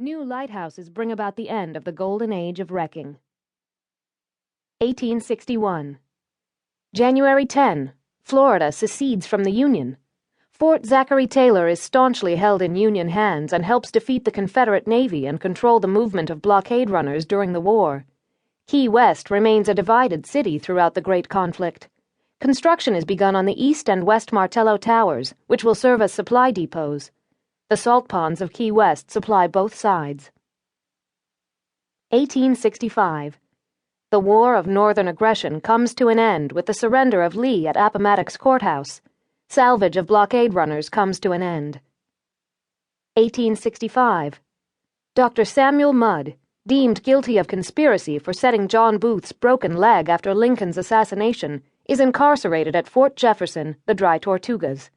New lighthouses bring about the end of the golden age of wrecking. 1861. January 10. Florida secedes from the Union. Fort Zachary Taylor is staunchly held in Union hands and helps defeat the Confederate Navy and control the movement of blockade runners during the war. Key West remains a divided city throughout the Great Conflict. Construction is begun on the East and West Martello Towers, which will serve as supply depots. The salt ponds of Key West supply both sides. 1865. The War of Northern Aggression comes to an end with the surrender of Lee at Appomattox Courthouse. Salvage of blockade runners comes to an end. 1865. Dr. Samuel Mudd, deemed guilty of conspiracy for setting John Booth's broken leg after Lincoln's assassination, is incarcerated at Fort Jefferson, the Dry Tortugas.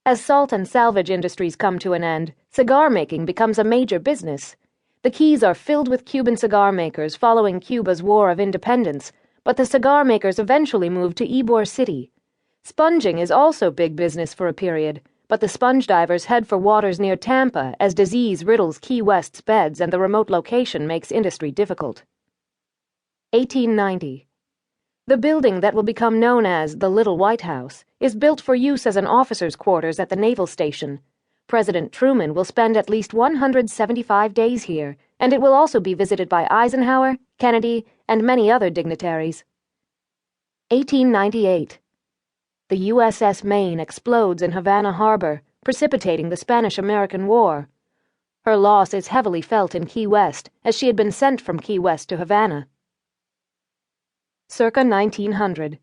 As salt and salvage industries come to an end, cigar making becomes a major business. The Keys are filled with Cuban cigar makers following Cuba's War of Independence, but the cigar makers eventually moved to Ybor City. Sponging is also big business for a period, but the sponge divers head for waters near Tampa as disease riddles Key West's beds and the remote location makes industry difficult. 1890. The building that will become known as the Little White House is built for use as an officer's quarters at the naval station. President Truman will spend at least 175 days here, and it will also be visited by Eisenhower, Kennedy, and many other dignitaries. 1898. The USS Maine explodes in Havana Harbor, precipitating the Spanish-American War. Her loss is heavily felt in Key West, as she had been sent from Key West to Havana. Circa 1900.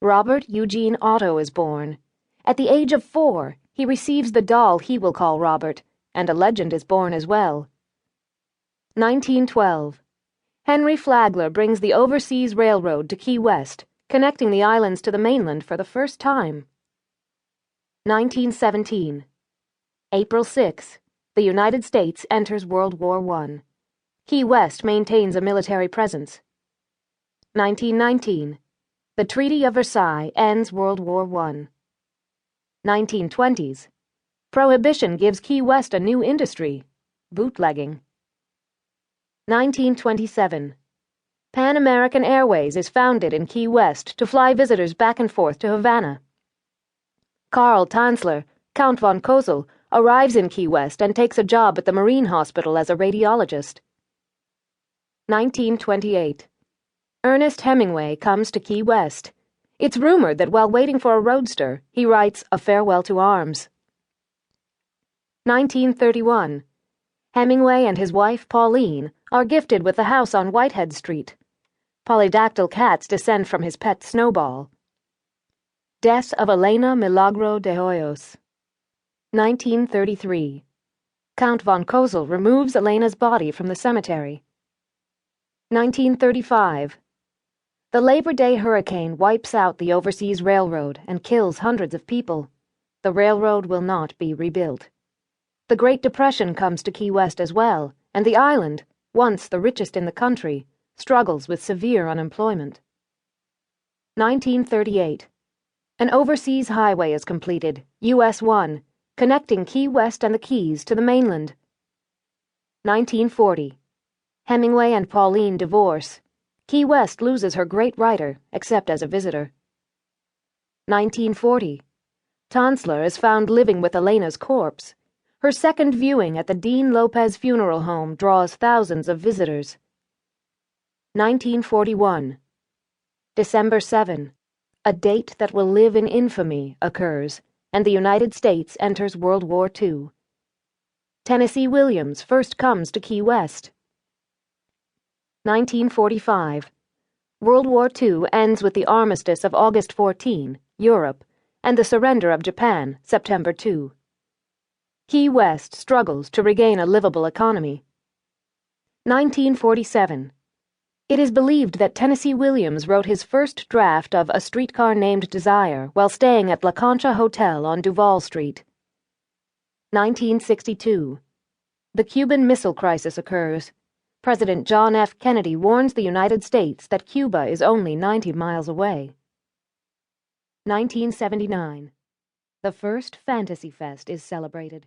Robert Eugene Otto is born. At the age of 4, he receives the doll he will call Robert, and a legend is born as well. 1912. Henry Flagler brings the Overseas Railroad to Key West, connecting the islands to the mainland for the first time. 1917. April 6. The United States enters World War I. Key West maintains a military presence. 1919. The Treaty of Versailles ends World War I. 1920s. Prohibition gives Key West a new industry, bootlegging. 1927. Pan American Airways is founded in Key West to fly visitors back and forth to Havana. Karl Tanzler, Count von Cosel, arrives in Key West and takes a job at the Marine Hospital as a radiologist. 1928. Ernest Hemingway comes to Key West. It's rumored that while waiting for a roadster, he writes A Farewell to Arms. 1931. Hemingway and his wife Pauline are gifted with a house on Whitehead Street. Polydactyl cats descend from his pet Snowball. Death of Elena Milagro de Hoyos. 1933. Count von Cosel removes Elena's body from the cemetery. 1935. The Labor Day hurricane wipes out the Overseas Railroad and kills hundreds of people. The railroad will not be rebuilt. The Great Depression comes to Key West as well, and the island, once the richest in the country, struggles with severe unemployment. 1938. An overseas highway is completed, US 1, connecting Key West and the Keys to the mainland. 1940. Hemingway and Pauline divorce. Key West loses her great writer, except as a visitor. 1940. Tanzler is found living with Elena's corpse. Her second viewing at the Dean Lopez Funeral Home draws thousands of visitors. 1941. December 7. A date that will live in infamy occurs, and the United States enters World War II. Tennessee Williams first comes to Key West. 1945. World War II ends with the armistice of August 14, Europe, and the surrender of Japan, September 2. Key West struggles to regain a livable economy. 1947. It is believed that Tennessee Williams wrote his first draft of A Streetcar Named Desire while staying at La Concha Hotel on Duval Street. 1962. The Cuban Missile Crisis occurs. President John F. Kennedy warns the United States that Cuba is only 90 miles away. 1979. The first Fantasy Fest is celebrated.